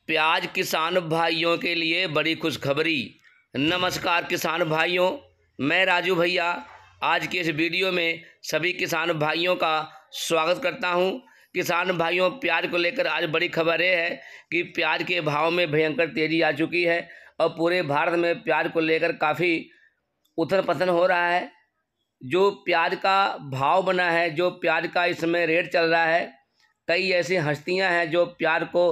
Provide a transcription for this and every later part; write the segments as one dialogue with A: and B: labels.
A: प्याज किसान भाइयों के लिए बड़ी खुशखबरी। नमस्कार किसान भाइयों, मैं राजू भैया आज के इस वीडियो में सभी किसान भाइयों का स्वागत करता हूं। किसान भाइयों, प्याज को लेकर आज बड़ी खबर ये है कि प्याज के भाव में भयंकर तेजी आ चुकी है और पूरे भारत में प्याज को लेकर काफ़ी उथल पथल हो रहा है। जो प्याज का भाव बना है, जो प्याज का इस समय रेट चल रहा है, कई ऐसी हस्तियां हैं जो प्याज को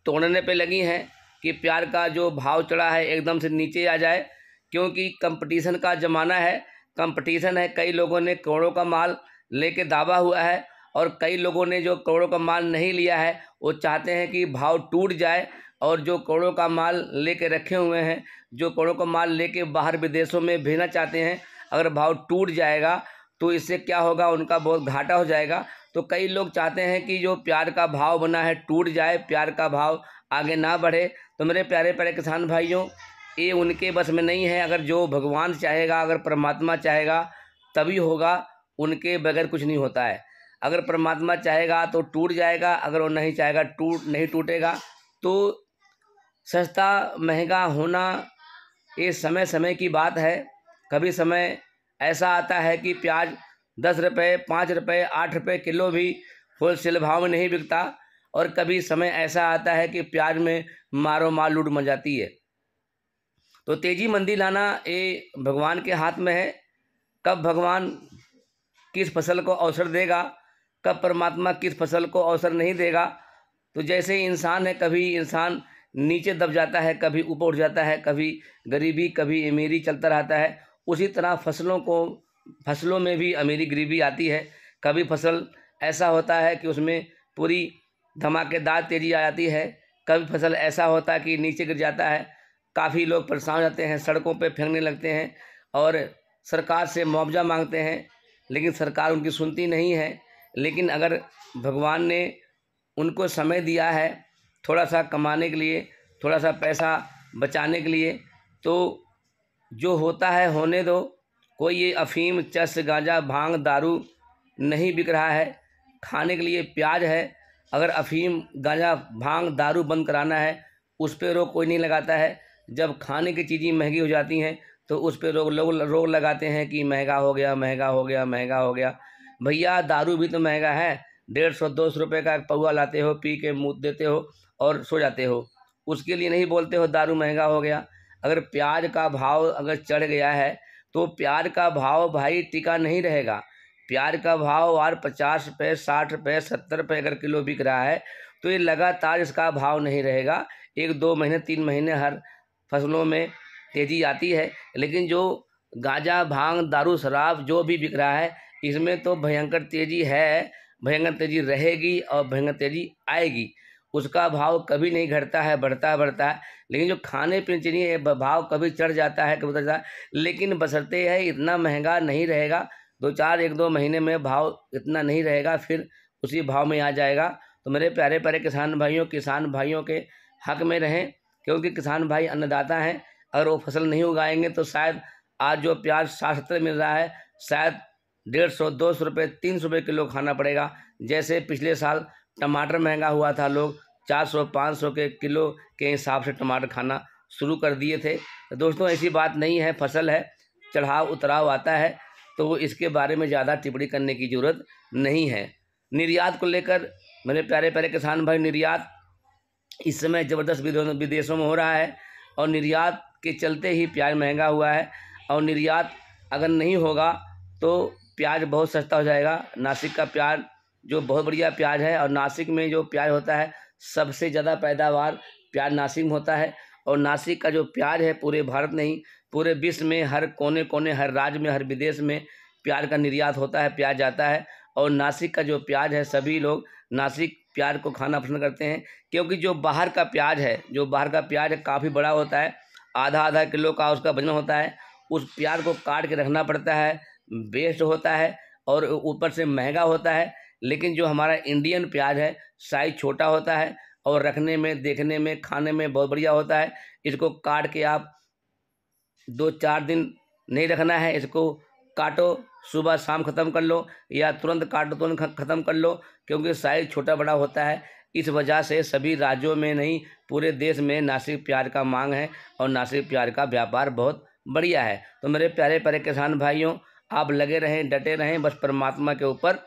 A: तोड़ने पे लगी हैं कि प्याज का जो भाव चढ़ा है एकदम से नीचे आ जाए, क्योंकि कंपटीशन का ज़माना है। कंपटीशन है, कई लोगों ने करोड़ों का माल लेके दावा हुआ है और कई लोगों ने जो करोड़ों का माल नहीं लिया है वो चाहते हैं कि भाव टूट जाए। और जो करोड़ों का माल लेके रखे हुए हैं, जो करोड़ों का माल लेके बाहर विदेशों में भेजना चाहते हैं, अगर भाव टूट जाएगा तो इससे क्या होगा, उनका बहुत घाटा हो जाएगा। तो कई लोग चाहते हैं कि जो प्याज का भाव बना है टूट जाए, प्याज का भाव आगे ना बढ़े। तो मेरे प्यारे प्यारे किसान भाइयों, ये उनके बस में नहीं है। अगर जो भगवान चाहेगा, अगर परमात्मा चाहेगा तभी होगा, उनके बगैर कुछ नहीं होता है। अगर परमात्मा चाहेगा तो टूट जाएगा, अगर वो नहीं चाहेगा नहीं टूटेगा। तो सस्ता महंगा होना ये समय समय की बात है। कभी समय ऐसा आता है कि प्याज 10 रुपये, 5 रुपये, 8 रुपये किलो भी होलसेल भाव में नहीं बिकता, और कभी समय ऐसा आता है कि प्याज में मारो मार लूट मच जाती है। तो तेजी मंदी लाना ये भगवान के हाथ में है। कब भगवान किस फसल को अवसर देगा, कब परमात्मा किस फसल को अवसर नहीं देगा। तो जैसे इंसान है, कभी इंसान नीचे दब जाता है, कभी ऊपर उठ जाता है, कभी गरीबी कभी अमीरी चलता रहता है। उसी तरह फसलों में भी अमीरी गरीबी आती है। कभी फसल ऐसा होता है कि उसमें पूरी धमाकेदार तेजी आ जाती है, कभी फसल ऐसा होता है कि नीचे गिर जाता है। काफ़ी लोग परेशान हो जाते हैं, सड़कों पे फेंकने लगते हैं और सरकार से मुआवजा मांगते हैं, लेकिन सरकार उनकी सुनती नहीं है। लेकिन अगर भगवान ने उनको समय दिया है थोड़ा सा कमाने के लिए, थोड़ा सा पैसा बचाने के लिए, तो जो होता है होने दो। कोई ये अफीम, चस, गांजा, भांग, दारू नहीं बिक रहा है, खाने के लिए प्याज है। अगर अफीम, गांजा, भांग, दारू बंद कराना है, उस पर रोक कोई नहीं लगाता है। जब खाने की चीज़ें महंगी हो जाती हैं तो उस पर रोक लगाते हैं कि महंगा हो गया, महंगा हो गया, महंगा हो गया। भैया दारू भी तो महंगा है। 150-200 रुपये का एक पौवा लाते हो, पी के मुँह देते हो और सो जाते हो। उसके लिए नहीं बोलते हो दारू महंगा हो गया। अगर प्याज का भाव अगर चढ़ गया है तो प्याज का भाव भाई टिका नहीं रहेगा। प्याज का भाव और 50 रुपये, 60 रुपये, 70 रुपये अगर किलो बिक रहा है तो ये लगातार इसका भाव नहीं रहेगा। 1-2 महीने, 3 महीने हर फसलों में तेज़ी आती है, लेकिन जो गांजा, भांग, दारू, शराब जो भी बिक रहा है, इसमें तो भयंकर तेज़ी है, भयंकर तेज़ी रहेगी और भयंकर तेज़ी आएगी। उसका भाव कभी नहीं घटता है, बढ़ता है। लेकिन जो खाने पीने चीज़ें भाव कभी चढ़ जाता है, कभी उतर जाता है, लेकिन बशर्ते है इतना महंगा नहीं रहेगा। 1-2 महीने में भाव इतना नहीं रहेगा, फिर उसी भाव में आ जाएगा। तो मेरे प्यारे प्यारे किसान भाइयों के हक में रहें, क्योंकि किसान भाई अन्नदाता हैं। अगर वो फसल नहीं उगाएंगे तो शायद आज जो प्याज 60-70 मिल रहा है, शायद 150-200 रुपये, 300 रुपये किलो खाना पड़ेगा। जैसे पिछले साल टमाटर महंगा हुआ था, लोग 400-500 के किलो के हिसाब से टमाटर खाना शुरू कर दिए थे। तो दोस्तों ऐसी बात नहीं है, फसल है, चढ़ाव उतराव आता है, तो इसके बारे में ज़्यादा टिप्पणी करने की ज़रूरत नहीं है। निर्यात को लेकर मेरे प्यारे प्यारे किसान भाई, निर्यात इस समय ज़बरदस्त विदेशों में हो रहा है और निर्यात के चलते ही प्याज महंगा हुआ है। और निर्यात अगर नहीं होगा तो प्याज बहुत सस्ता हो जाएगा। नासिक का प्याज जो बहुत बढ़िया प्याज है, और नासिक में जो प्याज होता है सबसे ज़्यादा पैदावार प्याज नासिक में होता है। और नासिक का जो प्याज है पूरे भारत नहीं, पूरे विश्व में हर कोने कोने, हर राज्य में, हर विदेश में प्याज का निर्यात होता है, प्याज जाता है। और नासिक का जो प्याज है, सभी लोग नासिक प्याज को खाना पसंद करते हैं, क्योंकि जो बाहर का प्याज है काफ़ी बड़ा होता है, आधा किलो का उसका वजन होता है। उस प्याज को काट के रखना पड़ता है, वेस्ट होता है और ऊपर से महंगा होता है। लेकिन जो हमारा इंडियन प्याज है, साइज छोटा होता है और रखने में, देखने में, खाने में बहुत बढ़िया होता है। इसको काट के आप 2-4 दिन नहीं रखना है, इसको काटो, सुबह शाम ख़त्म कर लो, या तुरंत काटो तुरंत ख़त्म कर लो, क्योंकि साइज़ छोटा बड़ा होता है। इस वजह से सभी राज्यों में नहीं, पूरे देश में नासिक प्याज का मांग है और नासिक प्याज का व्यापार बहुत बढ़िया है। तो मेरे प्यारे प्यारे किसान भाइयों, आप लगे रहें, डटे रहें, बस परमात्मा के ऊपर